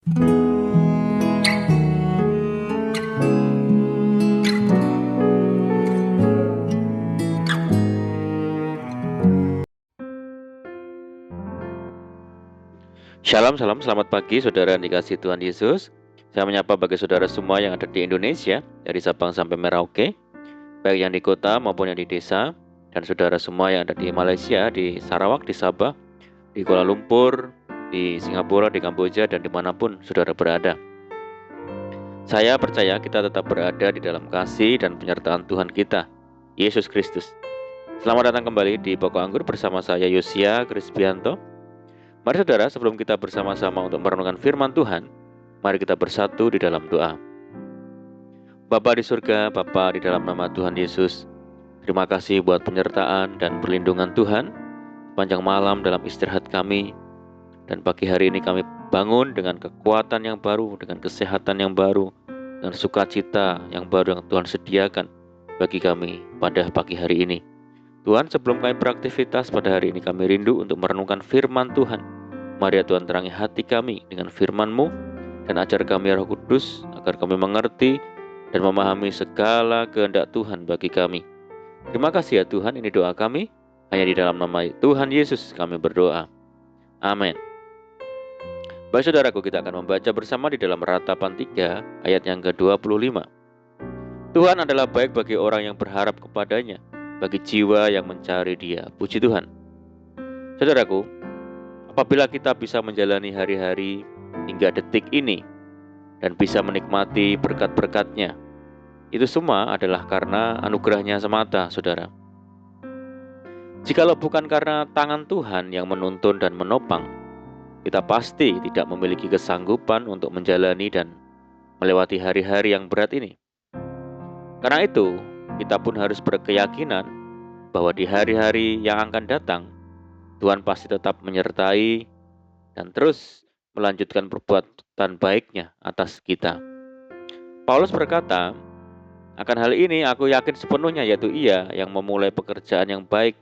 Shalom, salam, selamat pagi saudara yang dikasihi Tuhan Yesus. Saya menyapa bagi saudara semua yang ada di Indonesia, dari Sabang sampai Merauke, baik yang di kota maupun yang di desa, dan saudara semua yang ada di Malaysia, di Sarawak, di Sabah, di Kuala Lumpur, di Singapura, di Kamboja, dan dimanapun saudara berada. Saya percaya kita tetap berada di dalam kasih dan penyertaan Tuhan kita, Yesus Kristus. Selamat datang kembali di Pokok Anggur bersama saya Yosia Krispianto. Mari saudara, sebelum kita bersama-sama untuk merenungkan firman Tuhan, mari kita bersatu di dalam doa. Bapa di surga, Bapa di dalam nama Tuhan Yesus, terima kasih buat penyertaan dan perlindungan Tuhan sepanjang malam dalam istirahat kami. Dan pagi hari ini kami bangun dengan kekuatan yang baru, dengan kesehatan yang baru, dengan sukacita yang baru yang Tuhan sediakan bagi kami pada pagi hari ini. Tuhan, sebelum kami beraktivitas pada hari ini, kami rindu untuk merenungkan firman Tuhan. Mari ya Tuhan, terangi hati kami dengan firman-Mu, dan ajar kami Roh Kudus, agar kami mengerti dan memahami segala kehendak Tuhan bagi kami. Terima kasih ya Tuhan, ini doa kami, hanya di dalam nama Tuhan Yesus kami berdoa. Amin. Baik saudaraku, kita akan membaca bersama di dalam Ratapan 3 ayat yang ke-25. Tuhan adalah baik bagi orang yang berharap kepadanya, bagi jiwa yang mencari Dia. Puji Tuhan. Saudaraku, apabila kita bisa menjalani hari-hari hingga detik ini dan bisa menikmati berkat-berkat-Nya, itu semua adalah karena anugerah-Nya semata, saudara. Jikalau bukan karena tangan Tuhan yang menuntun dan menopang, kita pasti tidak memiliki kesanggupan untuk menjalani dan melewati hari-hari yang berat ini. Karena itu, kita pun harus berkeyakinan bahwa di hari-hari yang akan datang, Tuhan pasti tetap menyertai dan terus melanjutkan perbuatan baiknya atas kita. Paulus berkata, akan hal ini aku yakin sepenuhnya, yaitu Ia yang memulai pekerjaan yang baik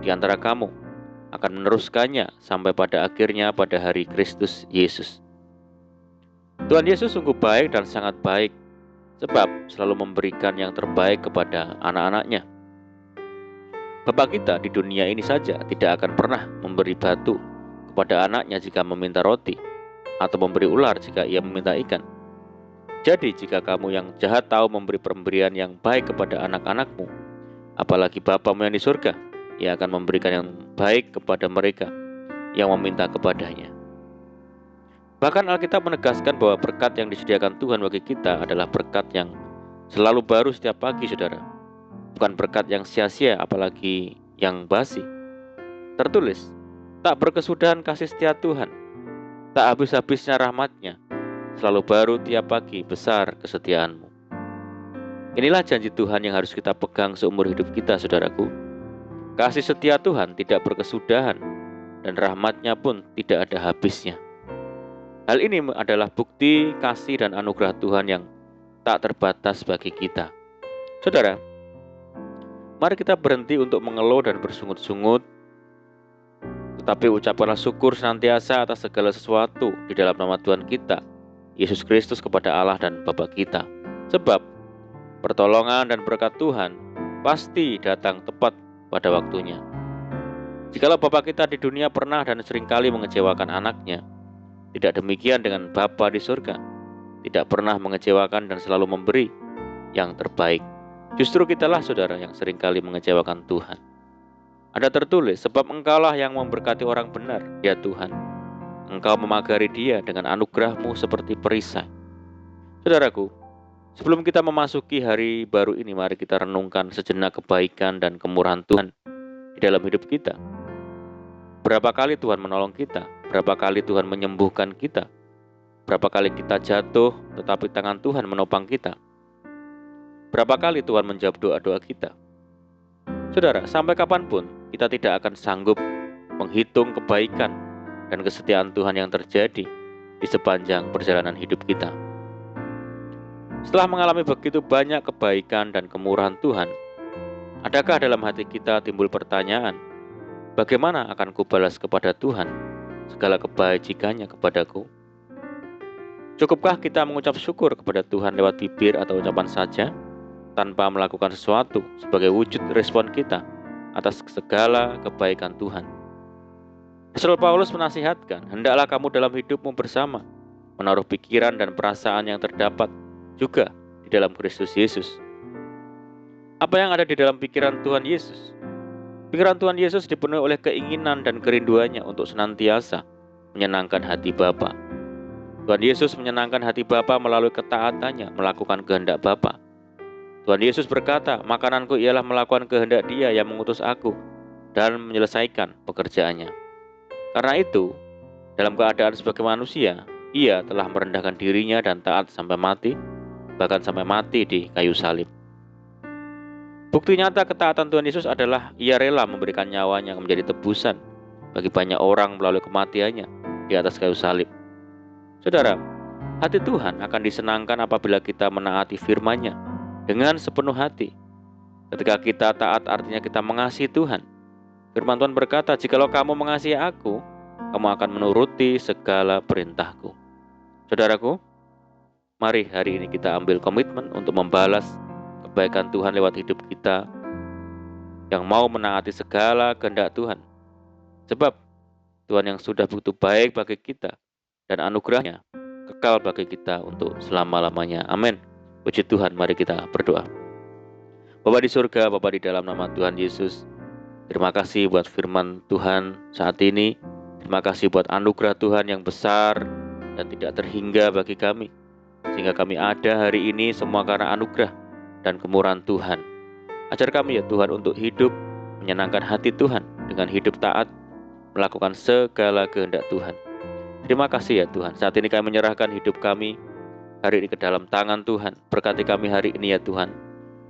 di antara kamu akan meneruskannya sampai pada akhirnya pada hari Kristus Yesus. Tuhan Yesus sungguh baik dan sangat baik, sebab selalu memberikan yang terbaik kepada anak-anaknya. Bapa kita di dunia ini saja tidak akan pernah memberi batu kepada anaknya jika meminta roti, atau memberi ular jika ia meminta ikan. Jadi jika kamu yang jahat tahu memberi pemberian yang baik kepada anak-anakmu, apalagi Bapamu yang di surga, Ia akan memberikan yang baik kepada mereka yang meminta kepadanya. Bahkan Alkitab menegaskan bahwa berkat yang disediakan Tuhan bagi kita adalah berkat yang selalu baru setiap pagi, saudara. Bukan berkat yang sia-sia, apalagi yang basi. Tertulis, tak berkesudahan kasih setia Tuhan, tak habis-habisnya rahmat-Nya, selalu baru tiap pagi besar kesetiaan-Mu. Inilah janji Tuhan yang harus kita pegang seumur hidup kita, saudaraku. Kasih setia Tuhan tidak berkesudahan, dan rahmat-Nya pun tidak ada habisnya. Hal ini adalah bukti kasih dan anugerah Tuhan yang tak terbatas bagi kita. Saudara, mari kita berhenti untuk mengeluh dan bersungut-sungut, tetapi ucapkanlah syukur senantiasa atas segala sesuatu di dalam nama Tuhan kita, Yesus Kristus, kepada Allah dan Bapa kita. Sebab pertolongan dan berkat Tuhan pasti datang tepat pada waktunya. Jikalau Bapa kita di dunia pernah dan seringkali mengecewakan anaknya, tidak demikian dengan Bapa di surga, tidak pernah mengecewakan dan selalu memberi yang terbaik. Justru kitalah saudara yang seringkali mengecewakan Tuhan. Ada tertulis, sebab Engkaulah yang memberkati orang benar, ya Tuhan. Engkau memagari dia dengan anugerah-Mu seperti perisai. Saudaraku, sebelum kita memasuki hari baru ini, mari kita renungkan sejenak kebaikan dan kemurahan Tuhan di dalam hidup kita. Berapa kali Tuhan menolong kita? Berapa kali Tuhan menyembuhkan kita? Berapa kali kita jatuh, tetapi tangan Tuhan menopang kita? Berapa kali Tuhan menjawab doa-doa kita? Saudara, sampai kapanpun kita tidak akan sanggup menghitung kebaikan dan kesetiaan Tuhan yang terjadi di sepanjang perjalanan hidup kita. Setelah mengalami begitu banyak kebaikan dan kemurahan Tuhan, adakah dalam hati kita timbul pertanyaan, bagaimana akan kubalas kepada Tuhan segala kebajikannya kepadaku? Cukupkah kita mengucap syukur kepada Tuhan lewat bibir atau ucapan saja, tanpa melakukan sesuatu sebagai wujud respon kita atas segala kebaikan Tuhan? Rasul Paulus menasihatkan, hendaklah kamu dalam hidupmu bersama menaruh pikiran dan perasaan yang terdapat juga di dalam Kristus Yesus. Apa yang ada di dalam pikiran Tuhan Yesus? Pikiran Tuhan Yesus dipenuhi oleh keinginan dan kerinduannya untuk senantiasa menyenangkan hati Bapa. Tuhan Yesus menyenangkan hati Bapa melalui ketaatannya melakukan kehendak Bapa. Tuhan Yesus berkata, makananku ialah melakukan kehendak Dia yang mengutus aku dan menyelesaikan pekerjaannya. Karena itu, dalam keadaan sebagai manusia, Ia telah merendahkan dirinya dan taat sampai mati, bahkan sampai mati di kayu salib. Bukti nyata ketaatan Tuhan Yesus adalah Ia rela memberikan nyawanya menjadi tebusan bagi banyak orang melalui kematiannya di atas kayu salib. Saudara, hati Tuhan akan disenangkan apabila kita menaati firman-Nya dengan sepenuh hati. Ketika kita taat artinya kita mengasihi Tuhan. Firman Tuhan berkata, jikalau kamu mengasihi aku, kamu akan menuruti segala perintahku. Saudaraku, mari hari ini kita ambil komitmen untuk membalas kebaikan Tuhan lewat hidup kita yang mau menaati segala kehendak Tuhan. Sebab Tuhan yang sudah begitu baik bagi kita dan anugerahnya kekal bagi kita untuk selama-lamanya. Amin. Puji Tuhan, mari kita berdoa. Bapa di surga, Bapa di dalam nama Tuhan Yesus, terima kasih buat firman Tuhan saat ini. Terima kasih buat anugerah Tuhan yang besar dan tidak terhingga bagi kami. Sehingga kami ada hari ini semua karena anugerah dan kemurahan Tuhan. Ajar kami ya Tuhan untuk hidup menyenangkan hati Tuhan dengan hidup taat, melakukan segala kehendak Tuhan. Terima kasih ya Tuhan, saat ini kami menyerahkan hidup kami hari ini ke dalam tangan Tuhan. Berkati kami hari ini ya Tuhan.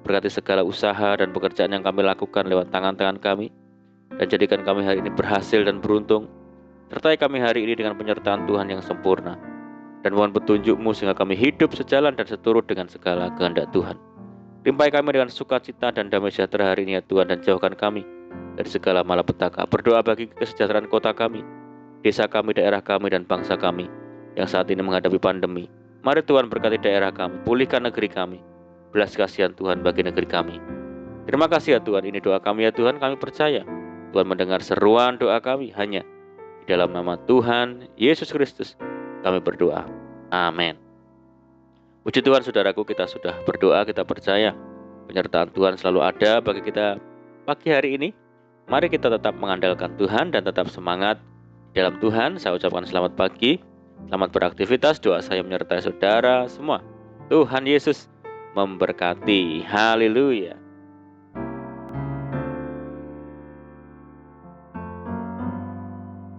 Berkati segala usaha dan pekerjaan yang kami lakukan lewat tangan-tangan kami. Dan jadikan kami hari ini berhasil dan beruntung. Sertai kami hari ini dengan penyertaan Tuhan yang sempurna. Dan mohon petunjuk-Mu sehingga kami hidup sejalan dan seturut dengan segala kehendak Tuhan. Limpahi kami dengan sukacita dan damai sejahtera hari ini ya Tuhan, dan jauhkan kami dari segala malapetaka. Berdoa bagi kesejahteraan kota kami, desa kami, daerah kami, dan bangsa kami yang saat ini menghadapi pandemi. Mari Tuhan berkati daerah kami, pulihkan negeri kami, belas kasihan Tuhan bagi negeri kami. Terima kasih ya Tuhan, ini doa kami ya Tuhan, kami percaya Tuhan mendengar seruan doa kami hanya di dalam nama Tuhan Yesus Kristus kami berdoa. Amin. Puji Tuhan saudaraku, kita sudah berdoa, kita percaya penyertaan Tuhan selalu ada bagi kita pagi hari ini. Mari kita tetap mengandalkan Tuhan dan tetap semangat dalam Tuhan. Saya ucapkan selamat pagi, selamat beraktivitas. Doa saya menyertai saudara semua. Tuhan Yesus memberkati. Haleluya.